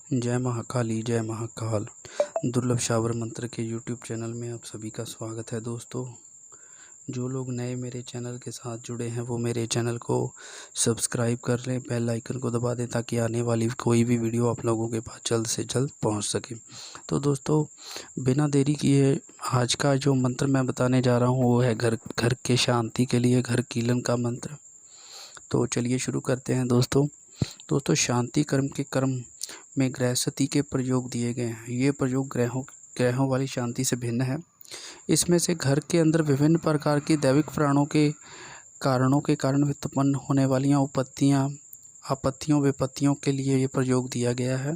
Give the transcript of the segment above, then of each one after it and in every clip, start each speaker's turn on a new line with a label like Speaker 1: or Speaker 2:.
Speaker 1: जय महाकाली जय महाकाल। दुर्लभ शावर मंत्र के यूट्यूब चैनल में आप सभी का स्वागत है। दोस्तों, जो लोग नए मेरे चैनल के साथ जुड़े हैं वो मेरे चैनल को सब्सक्राइब कर लें, बेल आइकन को दबा दें ताकि आने वाली कोई भी वीडियो आप लोगों के पास जल्द से जल्द पहुंच सके। तो दोस्तों, बिना देरी किए आज का जो मंत्र मैं बताने जा रहा हूं वो है घर के शांति के लिए घर कीलन का मंत्र। तो चलिए शुरू करते हैं। दोस्तों, शांति कर्म के कर्म में गृहस्थी के प्रयोग दिए गए हैं। ये प्रयोग ग्रहों वाली शांति से भिन्न है। इसमें से घर के अंदर विभिन्न प्रकार की दैविक प्राणों के कारणों के कारण उत्पन्न होने वाली आपत्तियों विपत्तियों के लिए ये प्रयोग दिया गया है।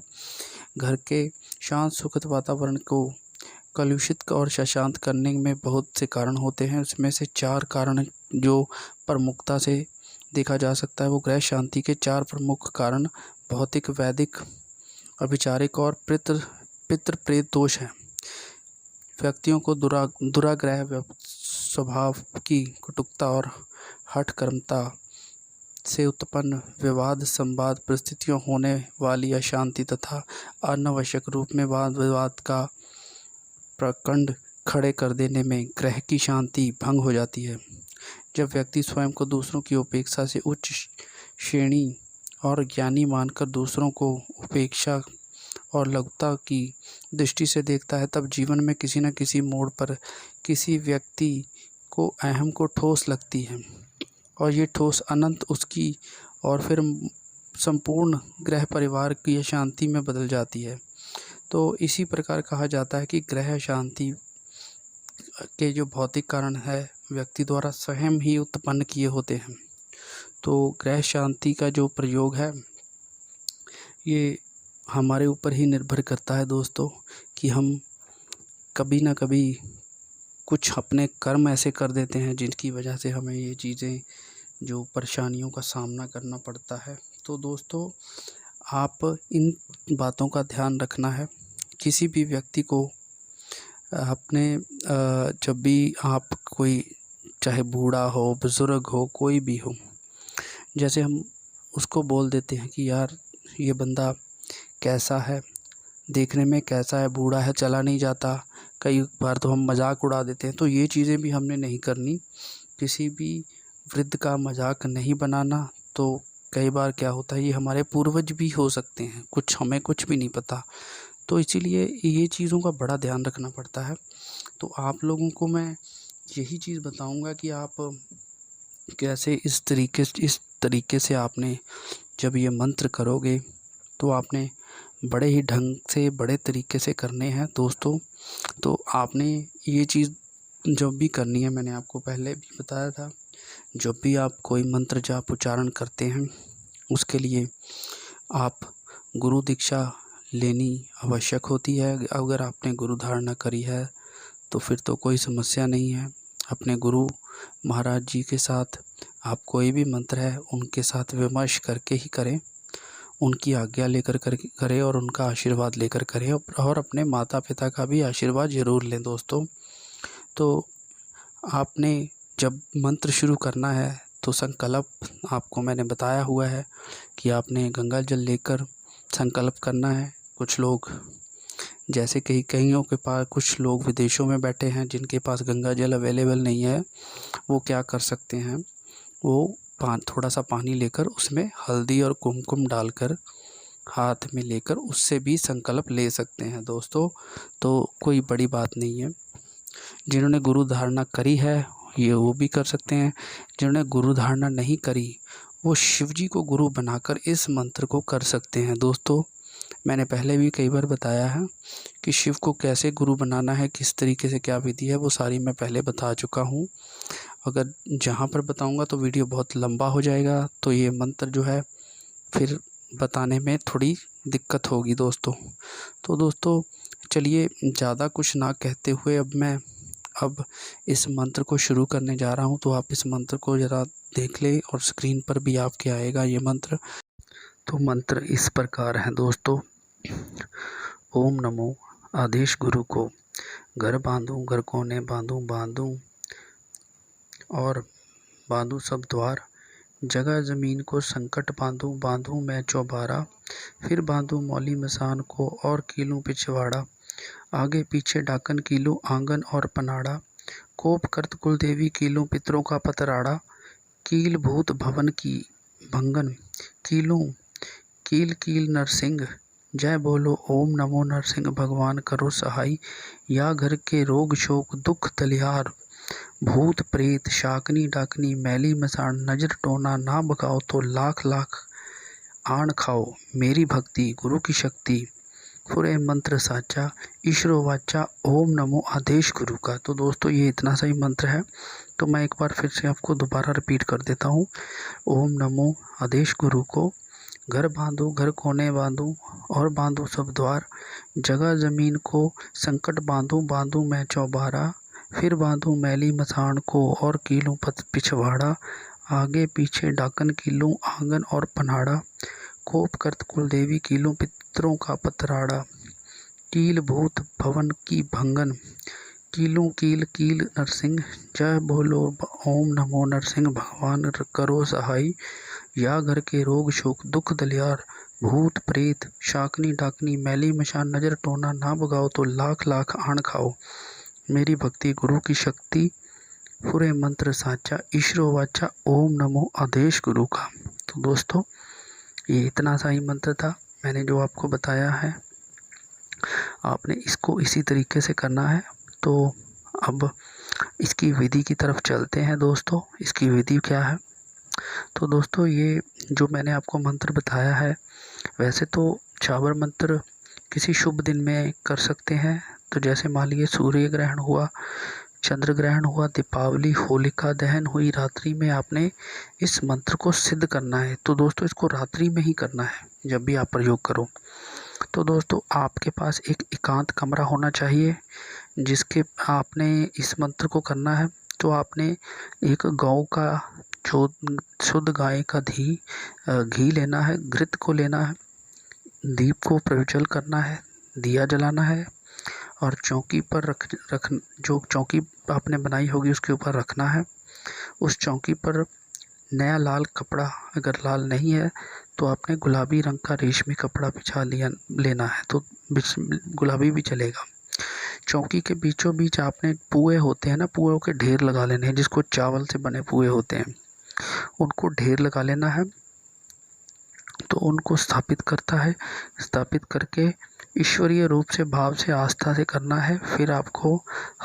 Speaker 1: घर के शांत सुखद वातावरण को कलुषित और शांत करने में बहुत से कारण होते हैं। उसमें से 4 कारण जो प्रमुखता से देखा जा सकता है वो ग्रह शांति के 4 प्रमुख कारण भौतिक, वैदिक, अभिचारिक और पितृ प्रेत दोष हैं। व्यक्तियों को दुराग्रह स्वभाव की कटुता और हठकर्मता से उत्पन्न विवाद संवाद परिस्थितियों होने वाली अशांति तथा अनावश्यक रूप में वाद विवाद का प्रकंड खड़े कर देने में ग्रह की शांति भंग हो जाती है। जब व्यक्ति स्वयं को दूसरों की उपेक्षा से उच्च श्रेणी और ज्ञानी मानकर दूसरों को उपेक्षा और लघुता की दृष्टि से देखता है, तब जीवन में किसी न किसी मोड़ पर किसी व्यक्ति को अहम को ठोस लगती है और ये ठोस अनंत उसकी और फिर संपूर्ण ग्रह परिवार की अशांति में बदल जाती है। तो इसी प्रकार कहा जाता है कि ग्रह शांति के जो भौतिक कारण है व्यक्ति द्वारा स्वयं ही उत्पन्न किए होते हैं। तो ग्रह शांति का जो प्रयोग है ये हमारे ऊपर ही निर्भर करता है दोस्तों, कि हम कभी ना कभी कुछ अपने कर्म ऐसे कर देते हैं जिनकी वजह से हमें ये चीज़ें जो परेशानियों का सामना करना पड़ता है। तो दोस्तों, आप इन बातों का ध्यान रखना है। किसी भी व्यक्ति को अपने जब भी आप कोई चाहे बूढ़ा हो, बुज़ुर्ग हो, कोई भी हो, जैसे हम उसको बोल देते हैं कि यार ये बंदा कैसा है, देखने में कैसा है, बूढ़ा है, चला नहीं जाता, कई बार तो हम मजाक उड़ा देते हैं। तो ये चीज़ें भी हमने नहीं करनी। किसी भी वृद्ध का मजाक नहीं बनाना। तो कई बार क्या होता है, ये हमारे पूर्वज भी हो सकते हैं, हमें कुछ भी नहीं पता। तो इसीलिए ये चीज़ों का बड़ा ध्यान रखना पड़ता है। तो आप लोगों को मैं यही चीज़ बताऊंगा कि आप कैसे इस तरीके से आपने जब ये मंत्र करोगे तो आपने बड़े ही ढंग से बड़े तरीके से करने हैं दोस्तों। तो आपने ये चीज़ जब भी करनी है, मैंने आपको पहले भी बताया था, जब भी आप कोई मंत्र जाप उच्चारण करते हैं उसके लिए आप गुरु दीक्षा लेनी आवश्यक होती है। अगर आपने गुरु धारणा करी है तो फिर तो कोई समस्या नहीं है। अपने गुरु महाराज जी के साथ आप कोई भी मंत्र है उनके साथ विमर्श करके ही करें, उनकी आज्ञा लेकर करें और उनका आशीर्वाद लेकर करें और अपने माता पिता का भी आशीर्वाद ज़रूर लें दोस्तों। तो आपने जब मंत्र शुरू करना है तो संकल्प आपको मैंने बताया हुआ है कि आपने गंगा जल लेकर संकल्प करना है। कुछ लोग जैसे कईयों के पास, कुछ लोग विदेशों में बैठे हैं जिनके पास गंगा जल अवेलेबल नहीं है, वो क्या कर सकते हैं, वो थोड़ा सा पानी लेकर उसमें हल्दी और कुमकुम डालकर हाथ में लेकर उससे भी संकल्प ले सकते हैं दोस्तों। तो कोई बड़ी बात नहीं है। जिन्होंने गुरु धारणा करी है ये वो भी कर सकते हैं। जिन्होंने गुरु धारणा नहीं करी वो शिव जी को गुरु बनाकर इस मंत्र को कर सकते हैं दोस्तों। मैंने पहले भी कई बार बताया है कि शिव को कैसे गुरु बनाना है, किस तरीके से क्या विधि है, वो सारी मैं पहले बता चुका हूँ। अगर जहाँ पर बताऊँगा तो वीडियो बहुत लंबा हो जाएगा, तो ये मंत्र जो है फिर बताने में थोड़ी दिक्कत होगी दोस्तों। तो दोस्तों चलिए, ज़्यादा कुछ ना कहते हुए अब इस मंत्र को शुरू करने जा रहा हूँ। तो आप इस मंत्र को ज़रा देख लें और स्क्रीन पर भी आपके आएगा ये मंत्र। तो मंत्र इस प्रकार है दोस्तों। ओम नमो आदेश गुरु को, घर बांधूं घर कोने बांधूं और बांधूं सब द्वार, जगह ज़मीन को संकट बांधूं बांधूं मैं चौबारा, फिर बांधूं मौली मसान को और कीलूं पिछवाड़ा। आगे पीछे डाकन कीलूं आंगन और पनाड़ा, कोप करत कुलदेवी कीलूं पितरों का पतराड़ा। कील भूत भवन की भंगन, कीलूं कील कील नरसिंह, जय बोलो ओम नमो नरसिंह भगवान करो सहाय। या घर के रोग शोक दुख तलिहार, भूत प्रेत शाकनी डाकनी मैली मसान, नजर टोना ना भगाओ तो लाख लाख आण खाओ। मेरी भक्ति गुरु की शक्ति, फुरे मंत्र साचा, ईश्वरो वाचा ओम नमो आदेश गुरु का। तो दोस्तों ये इतना सा ही मंत्र है, तो मैं एक बार फिर से आपको दोबारा रिपीट कर देता हूँ। ओम नमो आदेश गुरु को, घर बांधो घर कोने बांधो और बांधो सब द्वार, जगह ज़मीन को संकट बांधूं बांधूं मैं चौबारा, फिर बांधूं मैली मसान को और कीलूं पत पिछवाड़ा। आगे पीछे डाकन कीलूं आंगन और पनाड़ा, कोप करत कुलदेवी कीलूं पितरों का पतराड़ा। कील भूत भवन की भंगन, कीलूं कील कील नरसिंह, जय बोलो ओम नमो नरसिंह भगवान करो सहाय। या घर के रोग शोक दुख दलियार, भूत प्रेत शाकनी डाकनी मैली मशान, नजर टोना ना भगाओ तो लाख लाख आण खाओ। मेरी भक्ति गुरु की शक्ति, पूरे मंत्र साचा, ईश्वरो वाचा ओम नमो आदेश गुरु का। तो दोस्तों ये इतना सा ही मंत्र था मैंने जो आपको बताया है, आपने इसको इसी तरीके से करना है। तो अब इसकी विधि की तरफ चलते हैं दोस्तों। इसकी विधि क्या है? तो दोस्तों ये जो मैंने आपको मंत्र बताया है, वैसे तो शाबर मंत्र किसी शुभ दिन में कर सकते हैं। तो जैसे मान लीजिए सूर्य ग्रहण हुआ, चंद्र ग्रहण हुआ, दीपावली, होलिका दहन हुई, रात्रि में आपने इस मंत्र को सिद्ध करना है। तो दोस्तों इसको रात्रि में ही करना है जब भी आप प्रयोग करो। तो दोस्तों आपके पास एक एकांत कमरा होना चाहिए जिसके आपने इस मंत्र को करना है। तो आपने एक गौ का जो शुद्ध गाय का घी लेना है, घृत को लेना है, दीप को प्रज्वल करना है, दिया जलाना है और चौकी पर रख जो चौकी आपने बनाई होगी उसके ऊपर रखना है। उस चौकी पर नया लाल कपड़ा, अगर लाल नहीं है तो आपने गुलाबी रंग का रेशमी कपड़ा बिछा लेना है, तो गुलाबी भी चलेगा। चौकी के बीचों बीच आपने पुए होते हैं ना, पुओं के ढेर लगा लेने हैं, जिसको चावल से बने पुए होते हैं, उनको ढेर लगा लेना है। तो उनको स्थापित करके ईश्वरीय रूप से भाव से आस्था से करना है। फिर आपको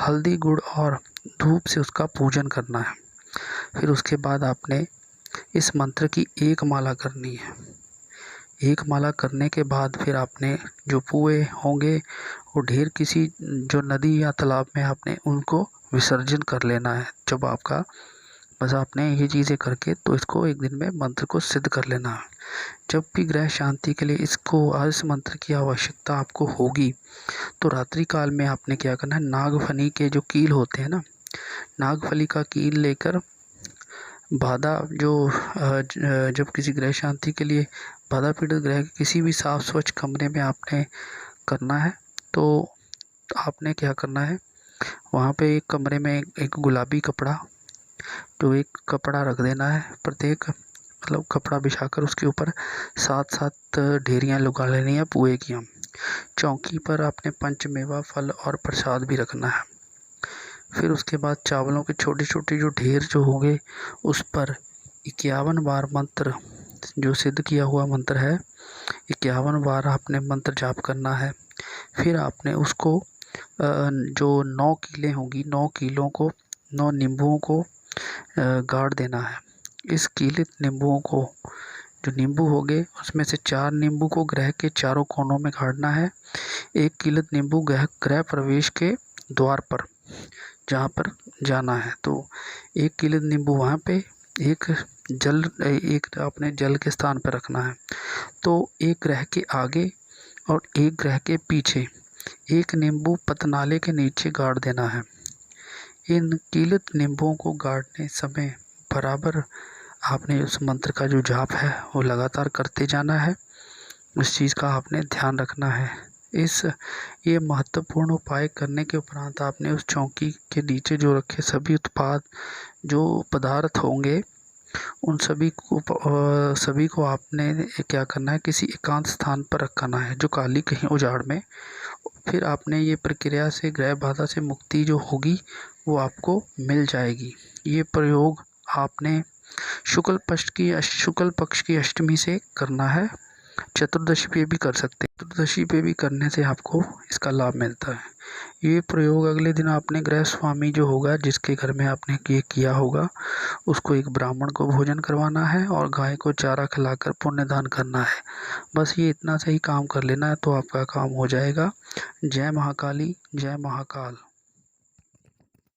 Speaker 1: हल्दी गुड़ और धूप से उसका पूजन करना है। फिर उसके बाद आपने इस मंत्र की एक माला करनी है। एक माला करने के बाद फिर आपने जो पुए होंगे वो ढेर किसी जो नदी या तालाब में आपने उनको विसर्जन कर लेना है। जब आपका बस आपने ये चीज़ें करके तो इसको एक दिन में मंत्र को सिद्ध कर लेना है। जब भी ग्रह शांति के लिए इस मंत्र की आवश्यकता आपको होगी तो रात्रि काल में आपने क्या करना है, नागफनी के जो कील होते हैं ना, नागफली का कील लेकर बाधा जब किसी ग्रह शांति के लिए बाधा पीड़ित ग्रह के किसी भी साफ स्वच्छ कमरे में आपने करना है, तो आपने क्या करना है, वहाँ पे एक कमरे में एक गुलाबी कपड़ा, तो एक कपड़ा रख देना है, प्रत्येक मतलब कपड़ा बिछाकर उसके ऊपर 7-7 ढेरियाँ लगा लेनी है पुए की। चौकी पर आपने पंचमेवा फल और प्रसाद भी रखना है। फिर उसके बाद चावलों के छोटे छोटे जो ढेर जो होंगे उस पर 51 बार मंत्र, जो सिद्ध किया हुआ मंत्र है, 51 बार आपने मंत्र जाप करना है। फिर आपने उसको जो 9 कीलें होंगी, 9 कीलों को, 9 नींबुओं को गाड़ देना है। इस कीलित नींबुओं को, जो नींबू हो गए उसमें से 4 नींबू को ग्रह के चारों कोनों में गाड़ना है। एक कीलित नींबू ग्रह प्रवेश के द्वार पर जहाँ पर जाना है, तो एक कीलित नींबू वहाँ पे, एक अपने जल के स्थान पर रखना है। तो एक ग्रह के आगे और एक ग्रह के पीछे एक नींबू पतनाले के नीचे गाड़ देना है। इन कीलित नींबुओं को गाड़ने समय बराबर आपने उस मंत्र का जो जाप है वो लगातार करते जाना है। उस चीज़ का आपने ध्यान रखना है। ये महत्वपूर्ण उपाय करने के उपरांत आपने उस चौकी के नीचे जो रखे सभी उत्पाद जो पदार्थ होंगे उन सभी को आपने क्या करना है, किसी एकांत स्थान पर रखना है, जो काली कहीं उजाड़ में। फिर आपने ये प्रक्रिया से ग्रह बाधा से मुक्ति जो होगी वो आपको मिल जाएगी। ये प्रयोग आपने शुक्ल पक्ष की अष्टमी से करना है। चतुर्दशी पे भी कर सकते हैं। चतुर्दशी पे भी करने से आपको इसका लाभ मिलता है। ये प्रयोग अगले दिन आपने गृह स्वामी जो होगा, जिसके घर में आपने ये किया होगा, उसको एक ब्राह्मण को भोजन करवाना है और गाय को चारा खिलाकर पुण्य दान करना है। बस ये इतना सही काम कर लेना है तो आपका काम हो जाएगा। जय महाकाली, जय महाकाल।